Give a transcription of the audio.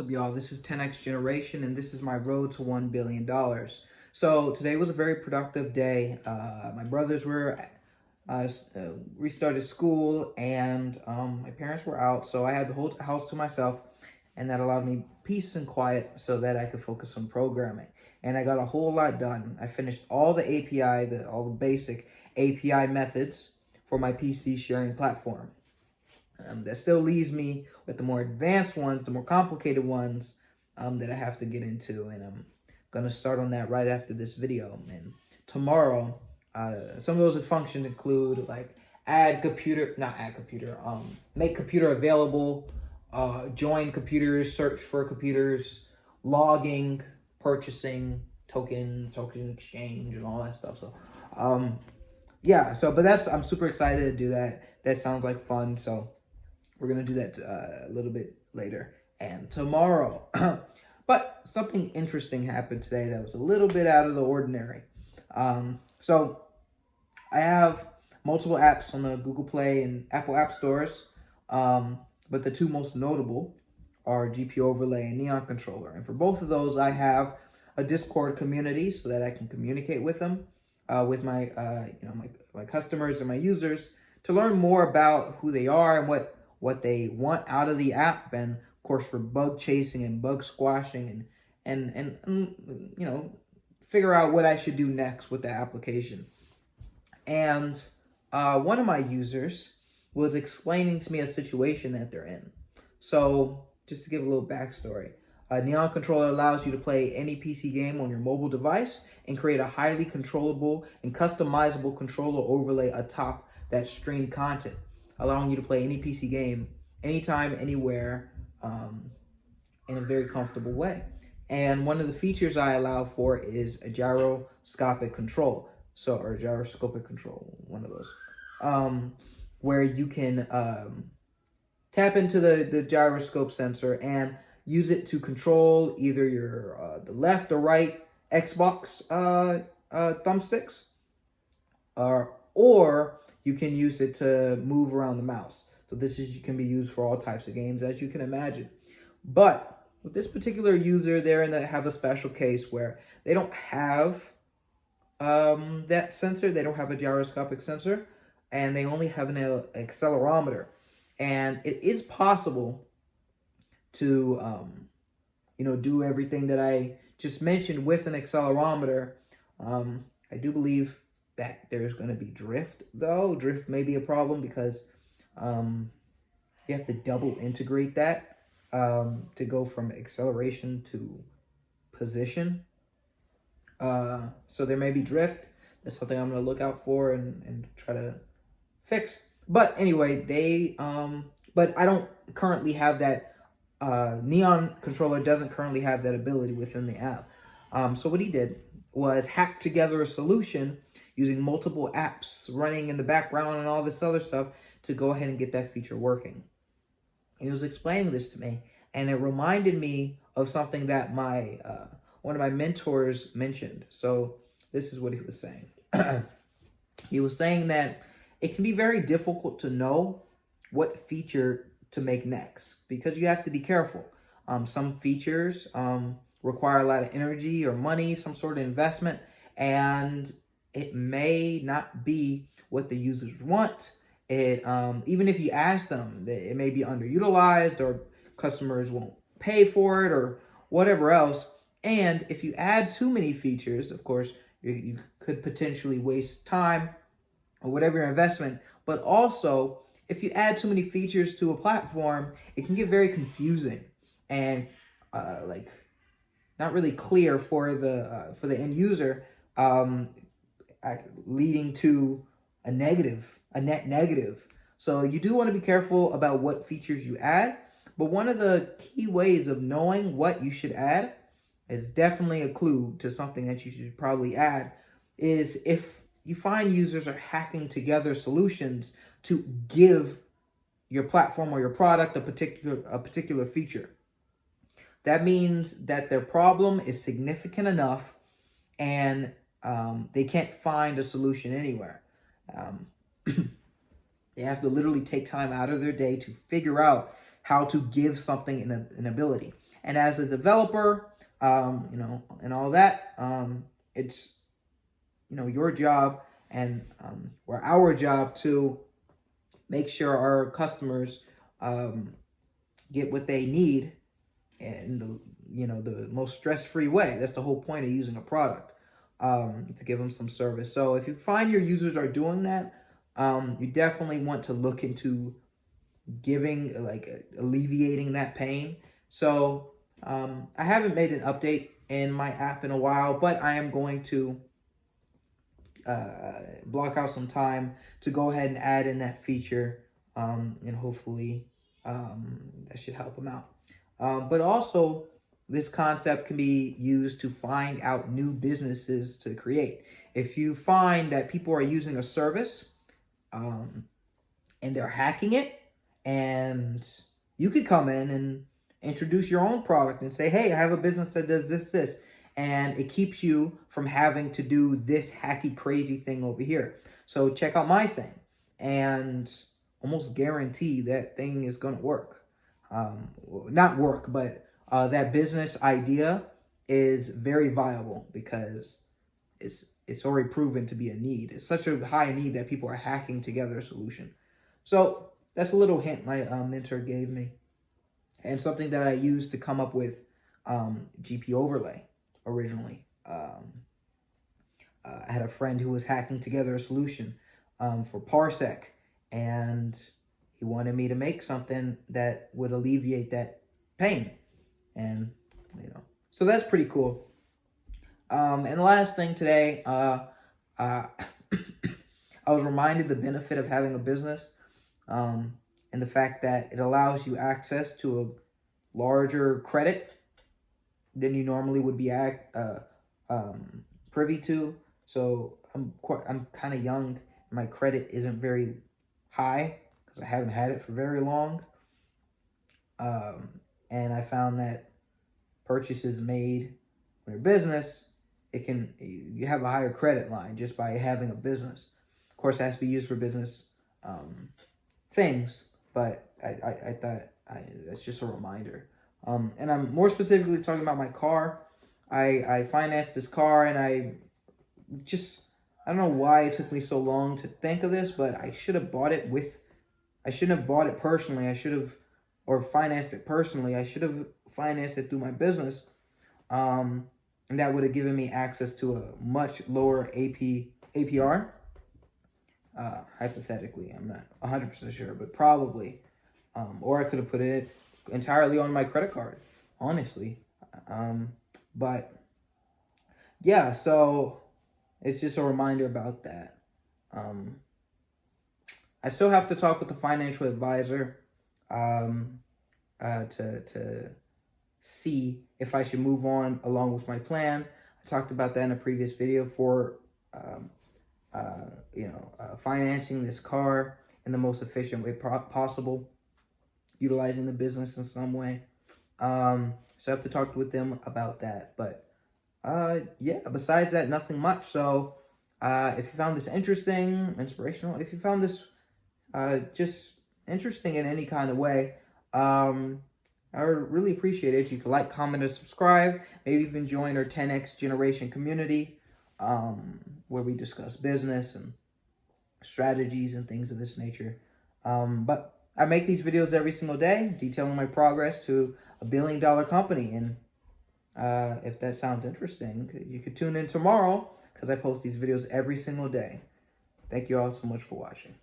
up, y'all? This is 10X Generation, and this is my road to $1 billion. So today was a very productive day. My brothers were restarted school, and my parents were out, so I had the whole house to myself, and that allowed me peace and quiet so that I could focus on programming. And I got a whole lot done. I finished all the API, all the basic API methods for my PC sharing platform. That still leaves me with the more advanced ones, the more complicated ones that I have to get into. And I'm going to start on that right after this video. And tomorrow, some of those functions include like make computer available, join computers, search for computers, logging, purchasing, token exchange, and all that stuff. So, yeah, but I'm super excited to do that. That sounds like fun. So we're going to do that a little bit later and tomorrow. But something interesting happened today that was a little bit out of the ordinary. So I have multiple apps on the Google Play and Apple App Stores. But the two most notable are GPU Overlay and Neon Controller. And for both of those, I have a Discord community so that I can communicate with them, with my customers and my users, to learn more about who they are and what they want out of the app, and of course for bug chasing and bug squashing and figure out what I should do next with the application. And one of my users was explaining to me a situation that they're in. So just to give a little backstory, Neon Controller allows you to play any PC game on your mobile device and create a highly controllable and customizable controller overlay atop that streamed content, allowing you to play any PC game, anytime, anywhere, in a very comfortable way. And one of the features I allow for is a gyroscopic control. Or gyroscopic control, one of those. Where you can tap into the gyroscope sensor and use it to control either your the left or right Xbox thumbsticks, or you can use it to move around the mouse. So can be used for all types of games, as you can imagine. But with this particular user, they have a special case where they don't have that sensor. They don't have a gyroscopic sensor, and they only have an accelerometer. And it is possible to do everything that I just mentioned with an accelerometer. I do believe that there's going to be drift, though. Drift may be a problem because you have to double integrate that to go from acceleration to position. So there may be drift. That's something I'm going to look out for and try to fix. But anyway, but I don't currently have that. Neon Controller doesn't currently have that ability within the app. So what he did was hack together a solution using multiple apps running in the background and all this other stuff to go ahead and get that feature working. And he was explaining this to me, and it reminded me of something that one of my mentors mentioned. So this is what he was saying. He was saying that it can be very difficult to know what feature to make next because you have to be careful. Some features require a lot of energy or money, some sort of investment, and it may not be what the users want. Even if you ask them, it may be underutilized, or customers won't pay for it, or whatever else. And if you add too many features, of course, you could potentially waste time or whatever your investment. But also, if you add too many features to a platform, it can get very confusing and not really clear for the end user, leading to a net negative. So you do want to be careful about what features you add. But one of the key ways of knowing what you should add, is definitely a clue to something that you should probably add, is if you find users are hacking together solutions to give your platform or your product a particular feature. That means that their problem is significant enough and they can't find a solution anywhere. They have to literally take time out of their day to figure out how to give something an ability. And as a developer, and all that, it's, your job and or our job to make sure our customers get what they need in the most stress-free way. That's the whole point of using a product, to give them some service. So if you find your users are doing that, you definitely want to look into giving, alleviating that pain. So I haven't made an update in my app in a while, but I am going to block out some time to go ahead and add in that feature, and hopefully that should help them out. But also, this concept can be used to find out new businesses to create. If you find that people are using a service and they're hacking it, and you could come in and introduce your own product and say, hey, I have a business that does this, and it keeps you from having to do this hacky, crazy thing over here. So check out my thing, and almost guarantee that thing is going to work. Not work, but that business idea is very viable because it's already proven to be a need. It's such a high need that people are hacking together a solution. So that's a little hint my mentor gave me, and something that I used to come up with GP Overlay originally. I had a friend who was hacking together a solution for Parsec, and he wanted me to make something that would alleviate that pain. And, so that's pretty cool. And the last thing today, I was reminded the benefit of having a business, and the fact that it allows you access to a larger credit than you normally would be privy to. So I'm kind of young. My credit isn't very high because I haven't had it for very long. And I found that purchases made for your business, you have a higher credit line just by having a business. Of course, it has to be used for business things, but I thought that's just a reminder. And I'm more specifically talking about my car. I financed this car, and I don't know why it took me so long to think of this, but I should have bought it I shouldn't have bought it personally. Or financed it personally. I should have financed it through my business. And that would have given me access to a much lower APR. Hypothetically, I'm not 100% sure, but probably. Or I could have put it entirely on my credit card, honestly. But yeah, so it's just a reminder about that. I still have to talk with the financial advisor to see if I should move on along with my plan. I talked about that in a previous video for financing this car in the most efficient way possible, utilizing the business in some way. So I have to talk with them about that. But yeah, besides that, nothing much. So if you found this interesting, inspirational, if you found this just interesting in any kind of way, I would really appreciate it if you could like, comment, and subscribe. Maybe even join our 10X Generation community, where we discuss business and strategies and things of this nature. But I make these videos every single day, detailing my progress to $1 billion company. And if that sounds interesting, you could tune in tomorrow because I post these videos every single day. Thank you all so much for watching.